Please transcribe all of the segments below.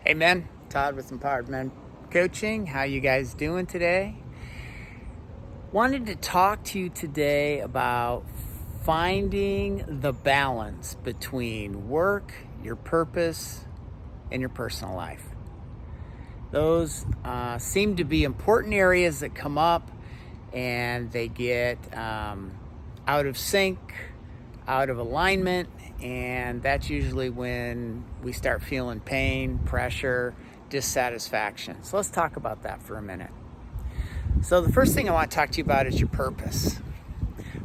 Hey men, Todd with Empowered Men Coaching. How you guys doing today? Wanted to talk to you today about finding the balance between work, your purpose, and your personal life. Those seem to be important areas that come up and they get out of sync, out of alignment, and that's usually when we start feeling pain, pressure, dissatisfaction. So let's talk about that for a minute. So the first thing I want to talk to you about is your purpose.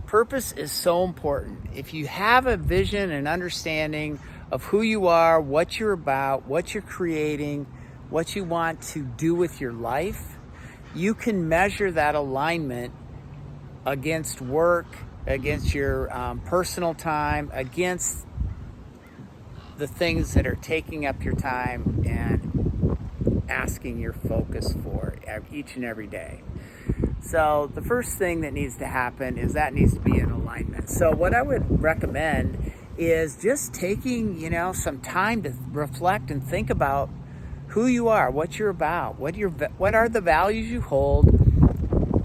Purpose is so important. If you have a vision and understanding of who you are, what you're about, what you're creating, what you want to do with your life, you can measure that alignment against work, against your personal time, against the things that are taking up your time and asking your focus for each and every day. So the first thing that needs to happen is that needs to be in alignment. So what I would recommend is just taking, some time to reflect and think about who you are, what you're about, what are the values you hold,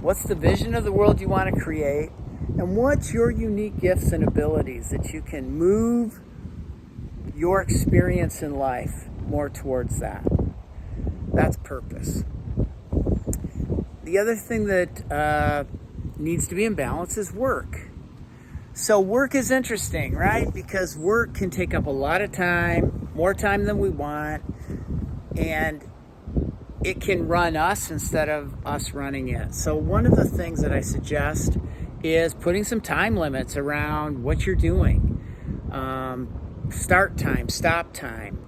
what's the vision of the world you want to create, and what's your unique gifts and abilities that you can move your experience in life more towards that. That's purpose. The other thing that needs to be in balance is work. So work is interesting, right? Because work can take up a lot of time, more time than we want, and it can run us instead of us running it. So one of the things that I suggest is putting some time limits around what you're doing. Start time, stop time.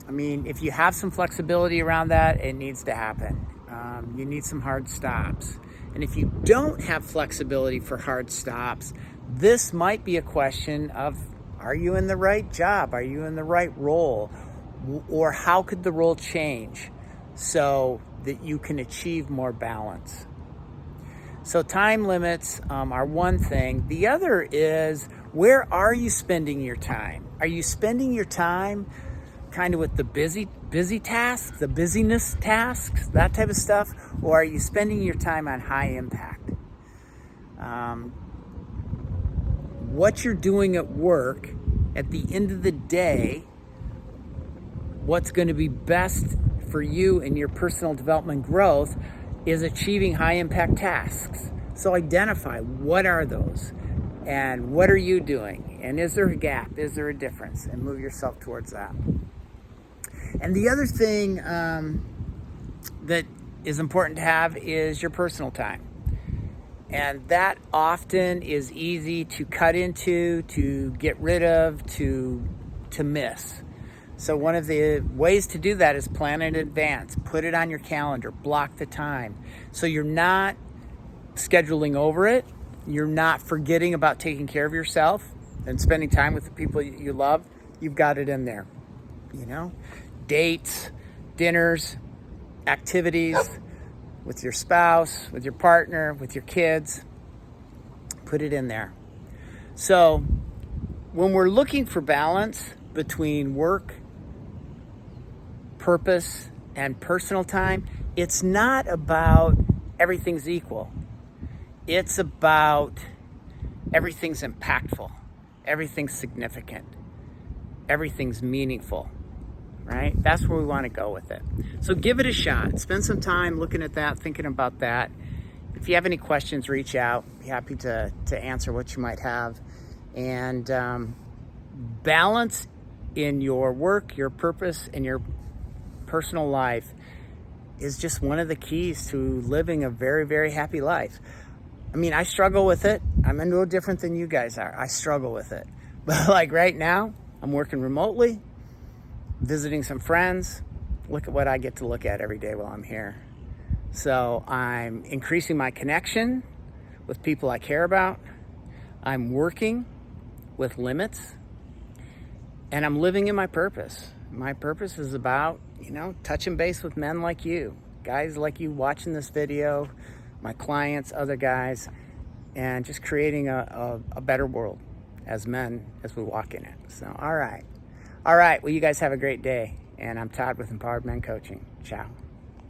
I mean, if you have some flexibility around that, it needs to happen. You need some hard stops. And if you don't have flexibility for hard stops, this might be a question of, are you in the right job? Are you in the right role? Or how could the role change so that you can achieve more balance? So time limits are one thing. The other is, where are you spending your time? Are you spending your time kind of with the busy tasks, the busyness tasks, that type of stuff? Or are you spending your time on high impact? What you're doing at work, at the end of the day, what's going to be best for you and your personal development growth is achieving high impact tasks. So identify what are those and what are you doing, and is there a gap, is there a difference, and move yourself towards that. And the other thing that is important to have is your personal time. And that often is easy to cut into, to get rid of, to miss. So one of the ways to do that is plan in advance. Put it on your calendar. Block the time. So you're not scheduling over it. You're not forgetting about taking care of yourself and spending time with the people you love. You've got it in there. Dates, dinners, activities with your spouse, with your partner, with your kids. Put it in there. So when we're looking for balance between work, purpose, and personal time, it's not about everything's equal. It's about everything's impactful, everything's significant, everything's meaningful, right? That's where we want to go with it. So give it a shot. Spend some time looking at that, thinking about that. If you have any questions, reach out. Be happy to answer what you might have. And balance in your work, your purpose, and your personal life is just one of the keys to living a very, very happy life. I mean, I struggle with it. I'm no different than you guys are. I struggle with it. But like right now, I'm working remotely, visiting some friends. Look at what I get to look at every day while I'm here. So I'm increasing my connection with people I care about. I'm working with limits. And I'm living in my purpose. My purpose is about, touching base with men like you, guys like you watching this video, my clients, other guys, and just creating a better world as men as we walk in it. So, all right. Well, you guys have a great day. And I'm Todd with Empowered Men Coaching. Ciao.